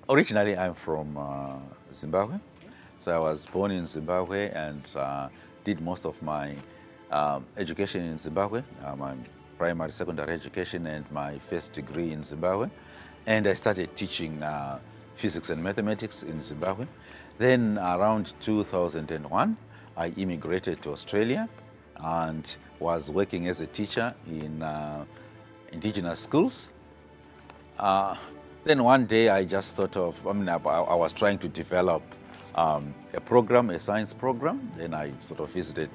Originally, I'm from Zimbabwe. So I was born in Zimbabwe and did most of my education in Zimbabwe, my primary, secondary education, and my first degree in Zimbabwe. And I started teaching physics and mathematics in Zimbabwe. Then around 2001, I immigrated to Australia and was working as a teacher in indigenous schools. Then one day I just thought of, I was trying to develop a program, a science program. Then I sort of visited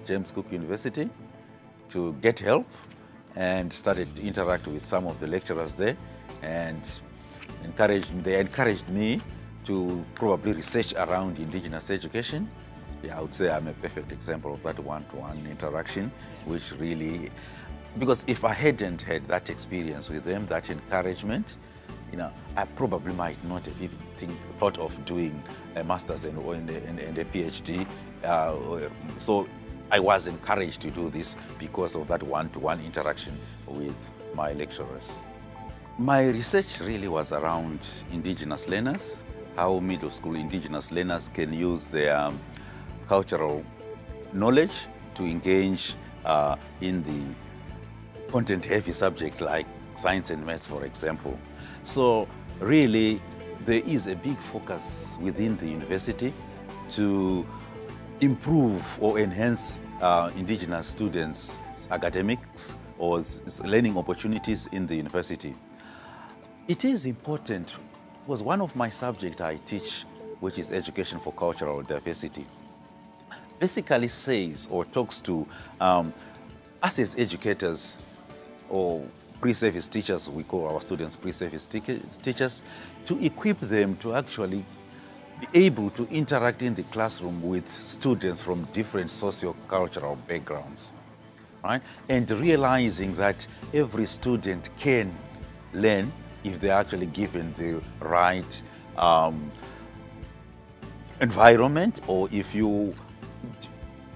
James Cook University to get help and started to interact with some of the lecturers there and they encouraged me to probably research around indigenous education. Yeah, I would say I'm a perfect example of that one-to-one interaction, which really, because if I hadn't had that experience with them, that encouragement, I probably might not have even thought of doing a master's and a PhD. So I was encouraged to do this because of that one-to-one interaction with my lecturers. My research really was around indigenous learners, how middle school indigenous learners can use their cultural knowledge to engage in the content-heavy subject like science and maths, for example. So really, there is a big focus within the university to improve or enhance indigenous students' academics or learning opportunities in the university. It is important because one of my subjects I teach, which is education for cultural diversity, basically says or talks to us as educators or pre-service teachers, we call our students pre-service teachers, to equip them to actually be able to interact in the classroom with students from different socio-cultural backgrounds, right? And realizing that every student can learn if they're actually given the right environment, or if you,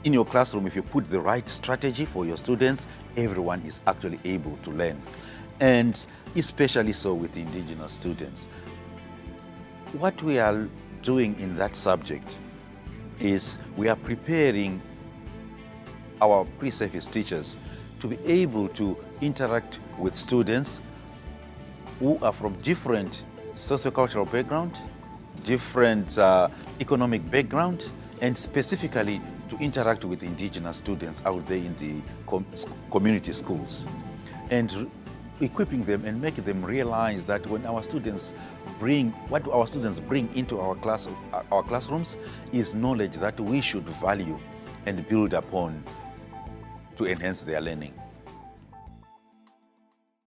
in your classroom, if you put the right strategy for your students, everyone is actually able to learn. And especially so with indigenous students. What we are doing in that subject is we are preparing our pre-service teachers to be able to interact with students who are from different sociocultural background, different economic background, and specifically to interact with indigenous students out there in the community schools. And equipping them and making them realize that when our students what our students bring into our classrooms is knowledge that we should value and build upon to enhance their learning.